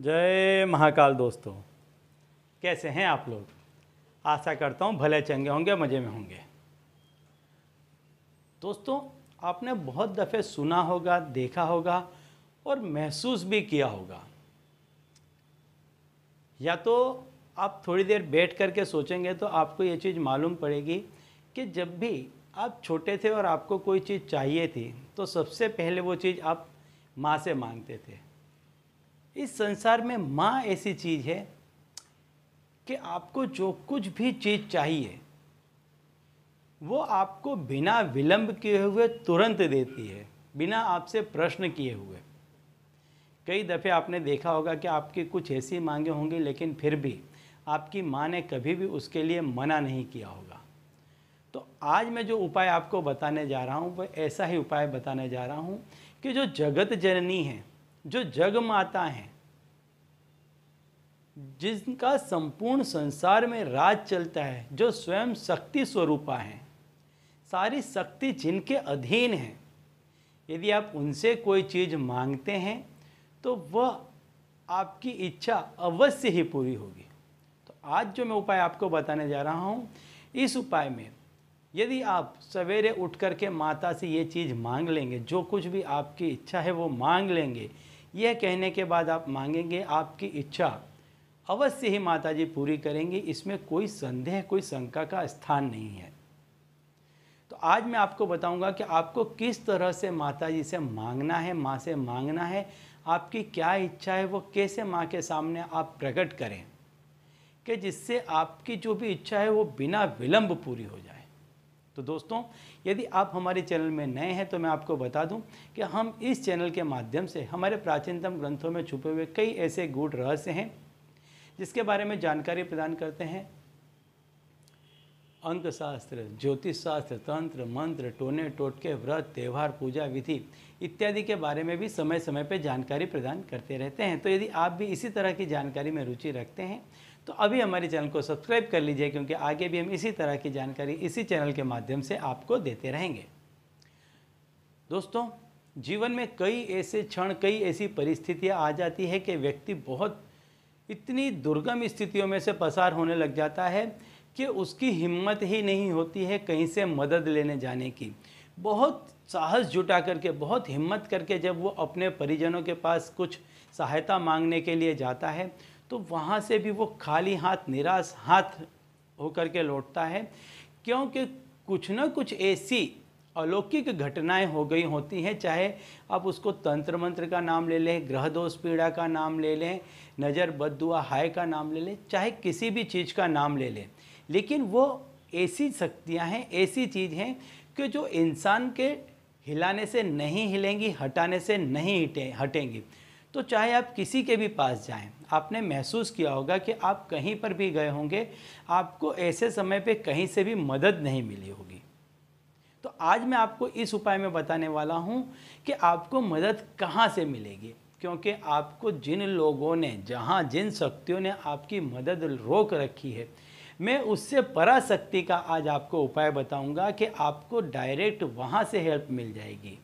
जय महाकाल दोस्तों, कैसे हैं आप लोग। आशा करता हूँ भले चंगे होंगे, मज़े में होंगे। दोस्तों, आपने बहुत दफ़े सुना होगा, देखा होगा और महसूस भी किया होगा। या तो आप थोड़ी देर बैठ करके सोचेंगे तो आपको ये चीज़ मालूम पड़ेगी कि जब भी आप छोटे थे और आपको कोई चीज़ चाहिए थी तो सबसे पहले वो चीज़ आप माँ से मांगते थे। इस संसार में माँ ऐसी चीज़ है कि आपको जो कुछ भी चीज़ चाहिए वो आपको बिना विलंब किए हुए तुरंत देती है, बिना आपसे प्रश्न किए हुए। कई दफ़े आपने देखा होगा कि आपकी कुछ ऐसी मांगे होंगी लेकिन फिर भी आपकी माँ ने कभी भी उसके लिए मना नहीं किया होगा। तो आज मैं जो उपाय आपको बताने जा रहा हूँ वह ऐसा ही उपाय बताने जा रहा हूँ कि जो जगत जननी है, जो जग माता हैं, जिनका संपूर्ण संसार में राज चलता है, जो स्वयं शक्ति स्वरूपा हैं, सारी शक्ति जिनके अधीन है, यदि आप उनसे कोई चीज़ मांगते हैं तो वह आपकी इच्छा अवश्य ही पूरी होगी। तो आज जो मैं उपाय आपको बताने जा रहा हूँ, इस उपाय में यदि आप सवेरे उठ कर के माता से ये चीज़ मांग लेंगे, जो कुछ भी आपकी इच्छा है वो मांग लेंगे, यह कहने के बाद आप मांगेंगे, आपकी इच्छा अवश्य ही माता जी पूरी करेंगी। इसमें कोई संदेह, कोई शंका का स्थान नहीं है। तो आज मैं आपको बताऊंगा कि आपको किस तरह से माता जी से मांगना है, माँ से मांगना है, आपकी क्या इच्छा है वो कैसे माँ के सामने आप प्रकट करें कि जिससे आपकी जो भी इच्छा है वो बिना विलंब पूरी हो जाए। तो दोस्तों, यदि आप हमारे चैनल में नए हैं तो मैं आपको बता दूं कि हम इस चैनल के माध्यम से हमारे प्राचीनतम ग्रंथों में छुपे हुए कई ऐसे गूढ़ रहस्य हैं जिसके बारे में जानकारी प्रदान करते हैं। अंक शास्त्र, ज्योतिष शास्त्र, तंत्र मंत्र, टोने टोटके, व्रत, त्यौहार, पूजा विधि इत्यादि के बारे में भी समय समय पर जानकारी प्रदान करते रहते हैं। तो यदि आप भी इसी तरह की जानकारी में रुचि रखते हैं तो अभी हमारे चैनल को सब्सक्राइब कर लीजिए, क्योंकि आगे भी हम इसी तरह की जानकारी इसी चैनल के माध्यम से आपको देते रहेंगे। दोस्तों, जीवन में कई ऐसे क्षण, कई ऐसी परिस्थितियां आ जाती है कि व्यक्ति बहुत इतनी दुर्गम स्थितियों में से पसार होने लग जाता है कि उसकी हिम्मत ही नहीं होती है कहीं से मदद लेने जाने की। बहुत साहस जुटा करके, बहुत हिम्मत करके जब वो अपने परिजनों के पास कुछ सहायता मांगने के लिए जाता है तो वहाँ से भी वो खाली हाथ, निराश हाथ होकर के लौटता है, क्योंकि कुछ न कुछ ऐसी अलौकिक घटनाएं हो गई होती हैं। चाहे आप उसको तंत्र मंत्र का नाम ले लें, ग्रह दोष पीड़ा का नाम ले लें, नज़र बद्दुआ हाय का नाम ले लें, चाहे किसी भी चीज़ का नाम ले लें, लेकिन वो ऐसी शक्तियां हैं, ऐसी चीज़ हैं कि जो इंसान के हिलाने से नहीं हिलेंगी, हटाने से नहीं हटेंगी। तो चाहे आप किसी के भी पास जाएं, आपने महसूस किया होगा कि आप कहीं पर भी गए होंगे, आपको ऐसे समय पे कहीं से भी मदद नहीं मिली होगी। तो आज मैं आपको इस उपाय में बताने वाला हूं कि आपको मदद कहां से मिलेगी, क्योंकि आपको जिन लोगों ने, जहां जिन शक्तियों ने आपकी मदद रोक रखी है, मैं उससे पराशक्ति का आज आपको उपाय बताऊंगा कि आपको डायरेक्ट वहां से हेल्प मिल जाएगी।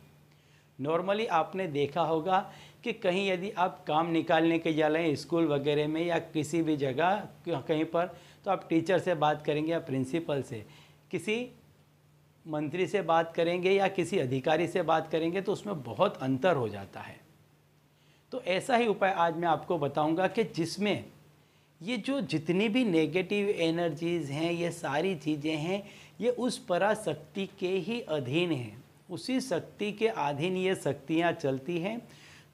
नॉर्मली आपने देखा होगा कि कहीं यदि आप काम निकालने के जा रहे हैं स्कूल वगैरह में या किसी भी जगह कहीं पर, तो आप टीचर से बात करेंगे या प्रिंसिपल से, किसी मंत्री से बात करेंगे या किसी अधिकारी से बात करेंगे, तो उसमें बहुत अंतर हो जाता है। तो ऐसा ही उपाय आज मैं आपको बताऊंगा कि जिसमें ये जो जितनी भी नेगेटिव एनर्जीज़ हैं, ये सारी चीज़ें हैं, ये उस पराशक्ति के ही अधीन हैं, उसी शक्ति के अधीन ये शक्तियाँ चलती हैं।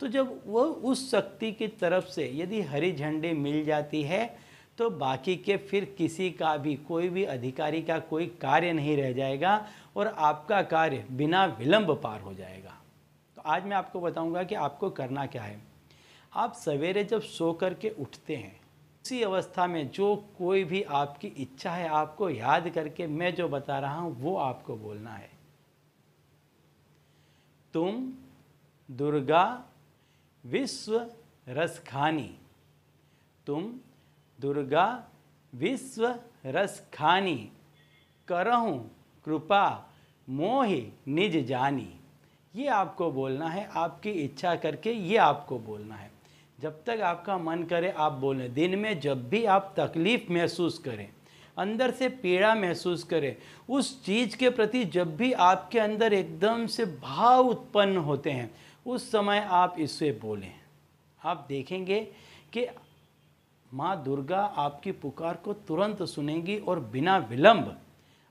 तो जब वो उस शक्ति की तरफ से यदि हरी झंडी मिल जाती है तो बाकी के फिर किसी का भी, कोई भी अधिकारी का कोई कार्य नहीं रह जाएगा और आपका कार्य बिना विलंब पार हो जाएगा। तो आज मैं आपको बताऊंगा कि आपको करना क्या है। आप सवेरे जब सो कर के उठते हैं, उसी अवस्था में जो कोई भी आपकी इच्छा है, आपको याद करके मैं जो बता रहा हूँ वो आपको बोलना है। तुम दुर्गा विश्व रस खानी, तुम दुर्गा विश्व रस खानी, करहूँ कृपा मोहि निज जानी। ये आपको बोलना है, आपकी इच्छा करके ये आपको बोलना है। जब तक आपका मन करे आप बोलें। दिन में जब भी आप तकलीफ़ महसूस करें, अंदर से पीड़ा महसूस करें, उस चीज़ के प्रति जब भी आपके अंदर एकदम से भाव उत्पन्न होते हैं, उस समय आप इससे बोलें। आप देखेंगे कि माँ दुर्गा आपकी पुकार को तुरंत सुनेंगी और बिना विलंब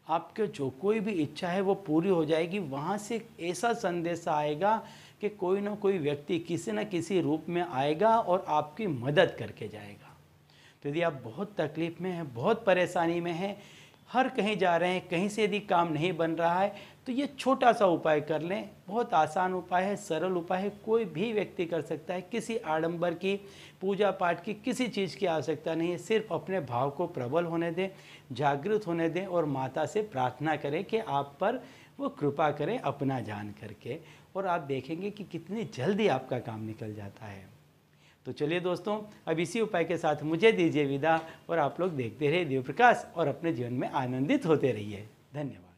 आपके जो कोई भी इच्छा है वो पूरी हो जाएगी। वहाँ से ऐसा संदेश आएगा कि कोई ना कोई व्यक्ति किसी न किसी रूप में आएगा और आपकी मदद करके जाएगा। तो यदि आप बहुत तकलीफ़ में हैं, बहुत परेशानी में हैं, हर कहीं जा रहे हैं, कहीं से यदि काम नहीं बन रहा है, तो ये छोटा सा उपाय कर लें। बहुत आसान उपाय है, सरल उपाय है, कोई भी व्यक्ति कर सकता है। किसी आडंबर की, पूजा पाठ की, किसी चीज़ की आवश्यकता नहीं है। सिर्फ अपने भाव को प्रबल होने दें, जागृत होने दें और माता से प्रार्थना करें कि आप पर वो कृपा करें अपना जान करके, और आप देखेंगे कि कितनी जल्दी आपका काम निकल जाता है। तो चलिए दोस्तों, अब इसी उपाय के साथ मुझे दीजिए विदा, और आप लोग देखते रहिए दिव्य प्रकाश और अपने जीवन में आनंदित होते रहिए। धन्यवाद।